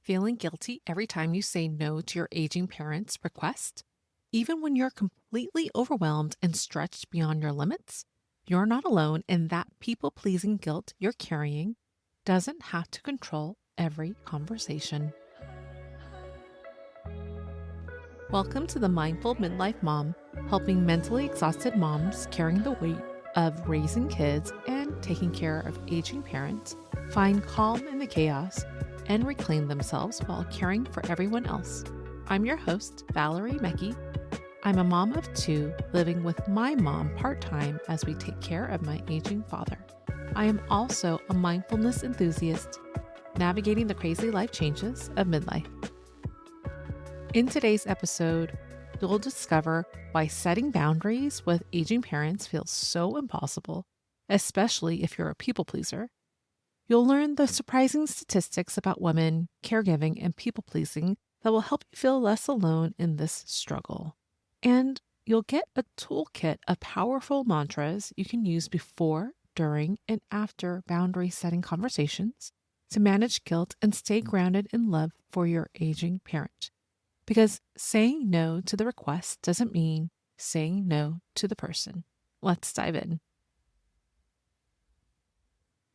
Feeling guilty every time you say no to your aging parents' request? Even when you're completely overwhelmed and stretched beyond your limits? You're not alone, and that people pleasing guilt you're carrying doesn't have to control every conversation. Welcome to the Mindful Midlife Mom, helping mentally exhausted moms carrying the weight of raising kids and taking care of aging parents find calm in the chaos and reclaim themselves while caring for everyone else. I'm your host, Valerie Mecki. I'm a mom of two living with my mom part-time as we take care of my aging father. I am also a mindfulness enthusiast, navigating the crazy life changes of midlife. In today's episode, you'll discover why setting boundaries with aging parents feels so impossible, especially if you're a people pleaser. You'll learn the surprising statistics about women, caregiving, and people pleasing that will help you feel less alone in this struggle. And you'll get a toolkit of powerful mantras you can use before, during, and after boundary setting conversations to manage guilt and stay grounded in love for your aging parent. Because saying no to the request doesn't mean saying no to the person. Let's dive in.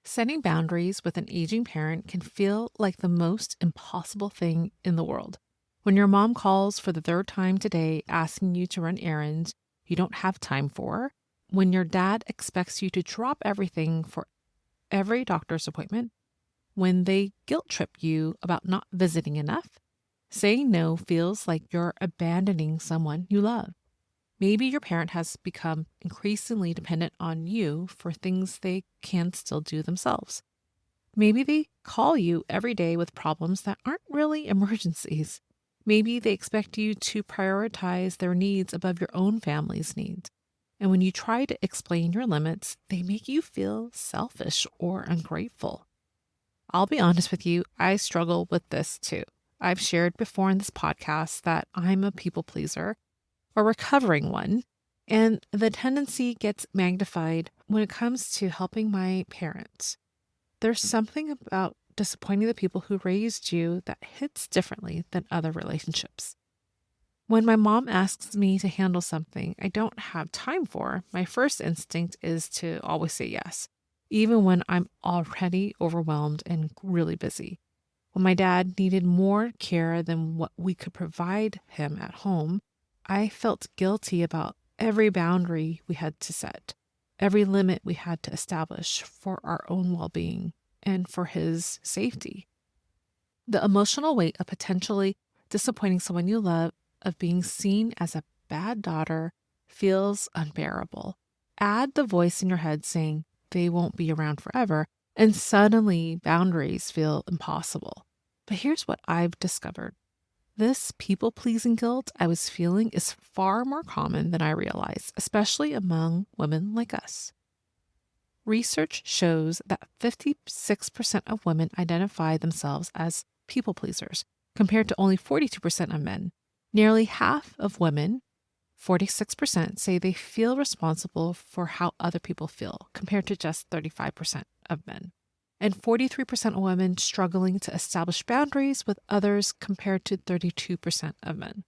Setting boundaries with an aging parent can feel like the most impossible thing in the world. When your mom calls for the third time today asking you to run errands you don't have time for, when your dad expects you to drop everything for every doctor's appointment, when they guilt trip you about not visiting enough, saying no feels like you're abandoning someone you love. Maybe your parent has become increasingly dependent on you for things they can still do themselves. Maybe they call you every day with problems that aren't really emergencies. Maybe they expect you to prioritize their needs above your own family's needs. And when you try to explain your limits, they make you feel selfish or ungrateful. I'll be honest with you, I struggle with this too. I've shared before in this podcast that I'm a people pleaser, a recovering one, and the tendency gets magnified when it comes to helping my parents. There's something about disappointing the people who raised you that hits differently than other relationships. When my mom asks me to handle something I don't have time for, my first instinct is to always say yes, even when I'm already overwhelmed and really busy. When my dad needed more care than what we could provide him at home, I felt guilty about every boundary we had to set, every limit we had to establish for our own well-being and for his safety. The emotional weight of potentially disappointing someone you love, of being seen as a bad daughter, feels unbearable. Add the voice in your head saying they won't be around forever, and suddenly boundaries feel impossible. But here's what I've discovered. This people-pleasing guilt I was feeling is far more common than I realized, especially among women like us. Research shows that 56% of women identify themselves as people pleasers, compared to only 42% of men. Nearly half of women, 46%, say they feel responsible for how other people feel, compared to just 35% of men. And 43% of women struggling to establish boundaries with others compared to 32% of men.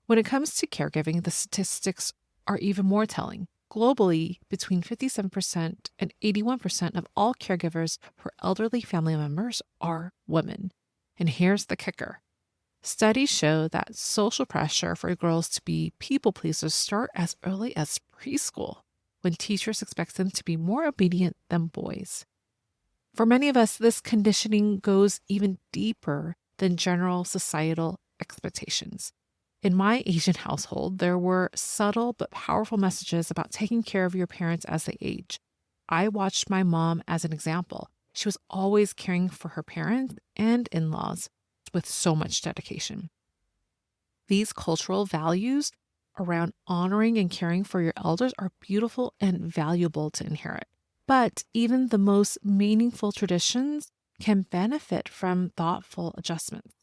When it comes to caregiving, the statistics are even more telling. Globally, between 57% and 81% of all caregivers for elderly family members are women. And here's the kicker. Studies show that social pressure for girls to be people pleasers start as early as preschool, when teachers expect them to be more obedient than boys. For many of us, this conditioning goes even deeper than general societal expectations. In my Asian household, there were subtle but powerful messages about taking care of your parents as they age. I watched my mom as an example. She was always caring for her parents and in-laws with so much dedication. These cultural values around honoring and caring for your elders are beautiful and valuable to inherit. But even the most meaningful traditions can benefit from thoughtful adjustments.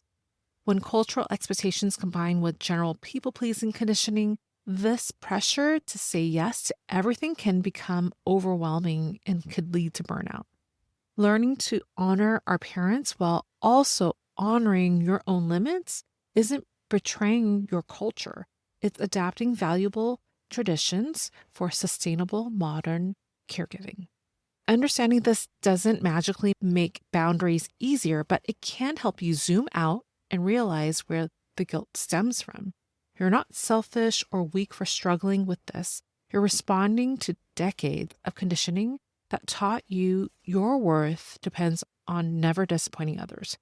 When cultural expectations combine with general people-pleasing conditioning, this pressure to say yes to everything can become overwhelming and could lead to burnout. Learning to honor our parents while also honoring your own limits isn't betraying your culture. It's adapting valuable traditions for sustainable modern caregiving. Understanding this doesn't magically make boundaries easier, but it can help you zoom out and realize where the guilt stems from. You're not selfish or weak for struggling with this. You're responding to decades of conditioning that taught you your worth depends on never disappointing others.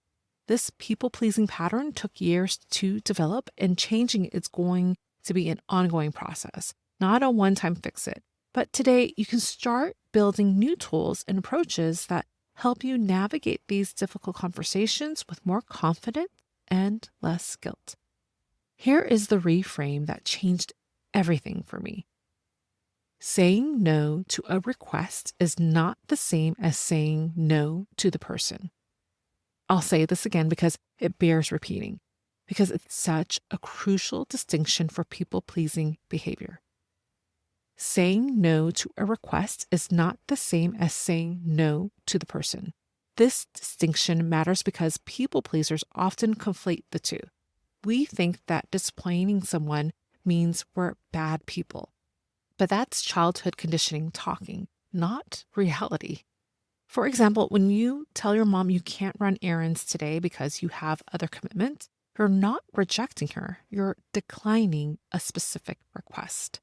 This people-pleasing pattern took years to develop, and changing it's going to be an ongoing process, not a one-time fix-it. But today, you can start building new tools and approaches that help you navigate these difficult conversations with more confidence and less guilt. Here is the reframe that changed everything for me. Saying no to a request is not the same as saying no to the person. I'll say this again because it bears repeating, because it's such a crucial distinction for people-pleasing behavior. Saying no to a request is not the same as saying no to the person. This distinction matters because people pleasers often conflate the two. We think that disappointing someone means we're bad people. But that's childhood conditioning talking, not reality. For example, when you tell your mom you can't run errands today because you have other commitments, you're not rejecting her, you're declining a specific request.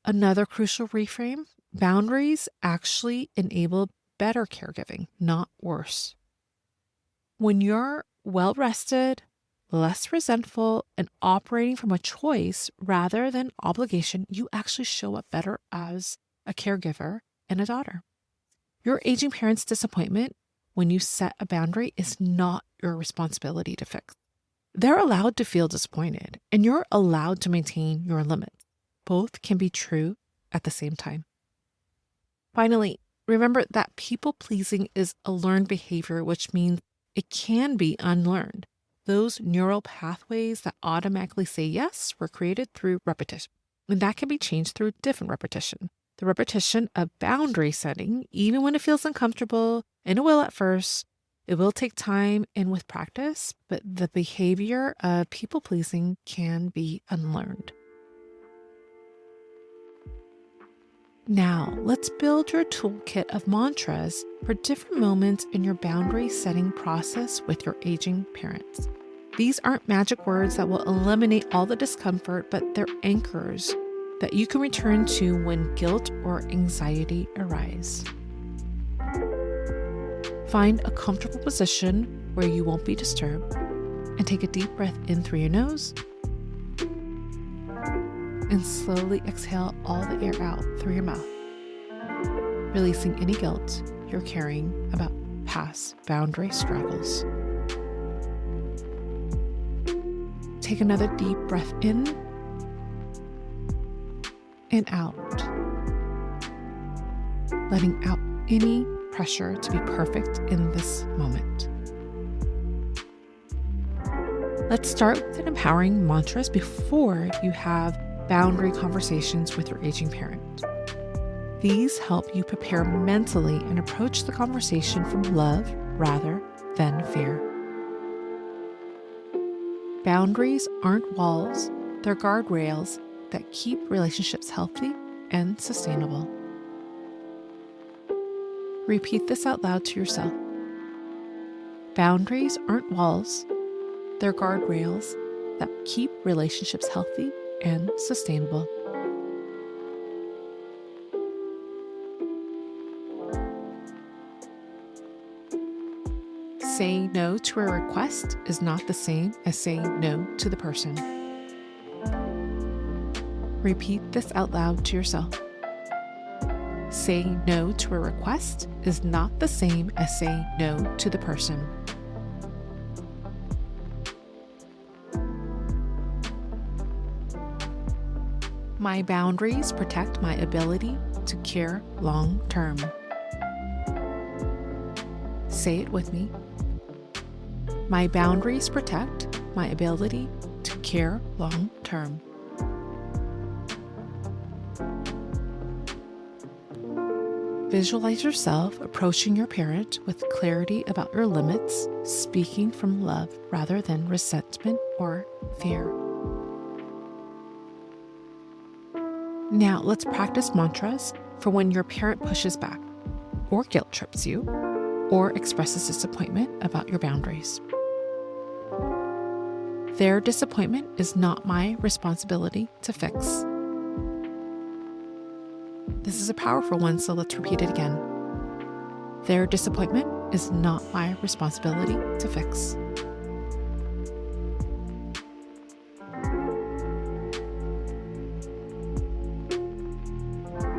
Another crucial reframe, boundaries actually enable better caregiving, not worse. When you're well-rested, less resentful, and operating from a choice rather than obligation, you actually show up better as a caregiver and a daughter. Your aging parent's disappointment when you set a boundary is not your responsibility to fix. They're allowed to feel disappointed, and you're allowed to maintain your limits. Both can be true at the same time. Finally, remember that people-pleasing is a learned behavior, which means it can be unlearned. Those neural pathways that automatically say yes were created through repetition, and that can be changed through different repetition. The repetition of boundary setting, even when it feels uncomfortable, and it will at first, it will take time and with practice, but the behavior of people-pleasing can be unlearned. Now, let's build your toolkit of mantras for different moments in your boundary setting process with your aging parents. These aren't magic words that will eliminate all the discomfort, but they're anchors that you can return to when guilt or anxiety arise. Find a comfortable position where you won't be disturbed, and take a deep breath in through your nose and slowly exhale all the air out through your mouth, releasing any guilt you're carrying about past boundary struggles. Take another deep breath in and out, letting out any pressure to be perfect in this moment. Let's start with an empowering mantras before you have boundary conversations with your aging parent. These help you prepare mentally and approach the conversation from love rather than fear. Boundaries aren't walls, they're guardrails that keep relationships healthy and sustainable. Repeat this out loud to yourself. Boundaries aren't walls, they're guardrails that keep relationships healthy and sustainable. Saying no to a request is not the same as saying no to the person. Repeat this out loud to yourself. Saying no to a request is not the same as saying no to the person. My boundaries protect my ability to care long term. Say it with me. My boundaries protect my ability to care long term. Visualize yourself approaching your parent with clarity about your limits, speaking from love rather than resentment or fear. Now let's practice mantras for when your parent pushes back, or guilt trips you, or expresses disappointment about your boundaries. Their disappointment is not my responsibility to fix. This is a powerful one, so let's repeat it again. Their disappointment is not my responsibility to fix.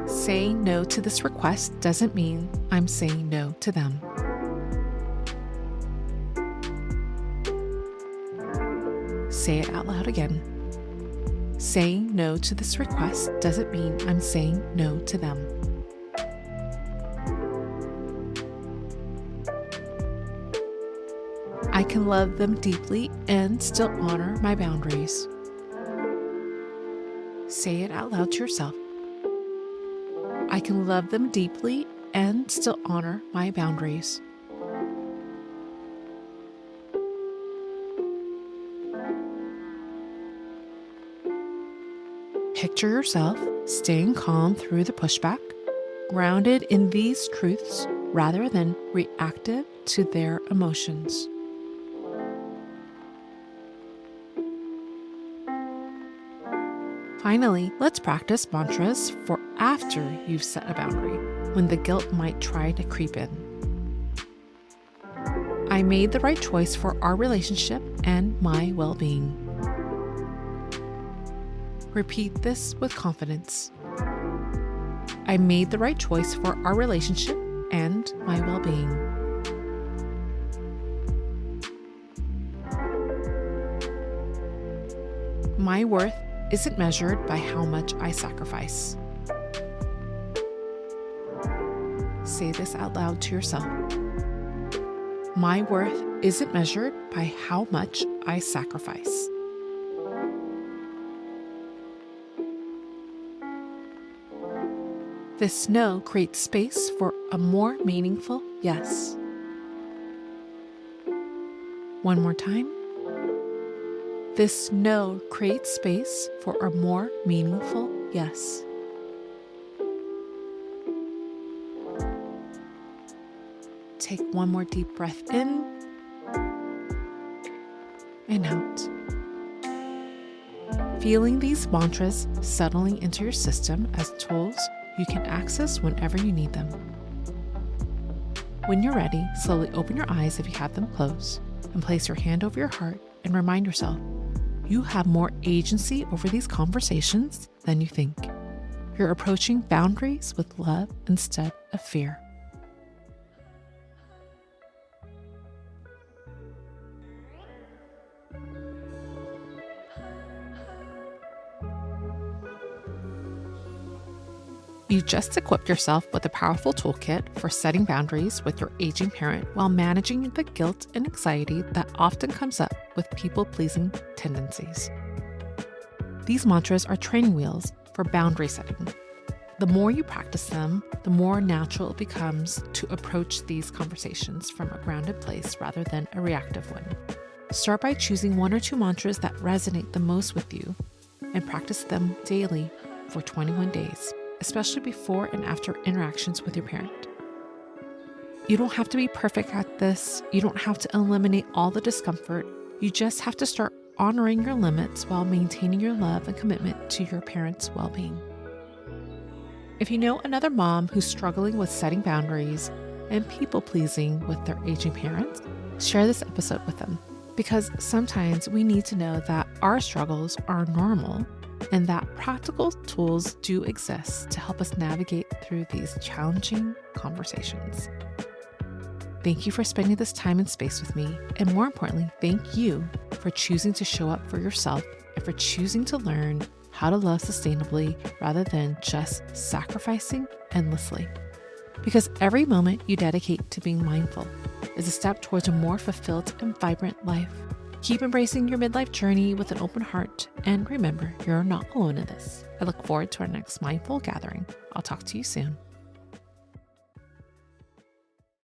Saying no to this request doesn't mean I'm saying no to them. Say it out loud again. Saying no to this request doesn't mean I'm saying no to them. I can love them deeply and still honor my boundaries. Say it out loud to yourself. I can love them deeply and still honor my boundaries. Picture yourself staying calm through the pushback, grounded in these truths rather than reactive to their emotions. Finally, let's practice mantras for after you've set a boundary, when the guilt might try to creep in. I made the right choice for our relationship and my well-being. Repeat this with confidence. I made the right choice for our relationship and my well-being. My worth isn't measured by how much I sacrifice. Say this out loud to yourself. My worth isn't measured by how much I sacrifice. This no creates space for a more meaningful yes. One more time. This no creates space for a more meaningful yes. Take one more deep breath in and out. Feeling these mantras settling into your system as tools you can access whenever you need them. When you're ready, slowly open your eyes if you have them closed and place your hand over your heart and remind yourself, you have more agency over these conversations than you think. You're approaching boundaries with love instead of fear. You just equipped yourself with a powerful toolkit for setting boundaries with your aging parent while managing the guilt and anxiety that often comes up with people-pleasing tendencies. These mantras are training wheels for boundary setting. The more you practice them, the more natural it becomes to approach these conversations from a grounded place rather than a reactive one. Start by choosing one or two mantras that resonate the most with you and practice them daily for 21 days. Especially before and after interactions with your parent. You don't have to be perfect at this. You don't have to eliminate all the discomfort. You just have to start honoring your limits while maintaining your love and commitment to your parents' well-being. If you know another mom who's struggling with setting boundaries and people-pleasing with their aging parents, share this episode with them. Because sometimes we need to know that our struggles are normal and that practical tools do exist to help us navigate through these challenging conversations. Thank you for spending this time and space with me, and more importantly, thank you for choosing to show up for yourself and for choosing to learn how to love sustainably rather than just sacrificing endlessly. Because every moment you dedicate to being mindful is a step towards a more fulfilled and vibrant life. Keep embracing your midlife journey with an open heart, and remember, you're not alone in this. I look forward to our next mindful gathering. I'll talk to you soon.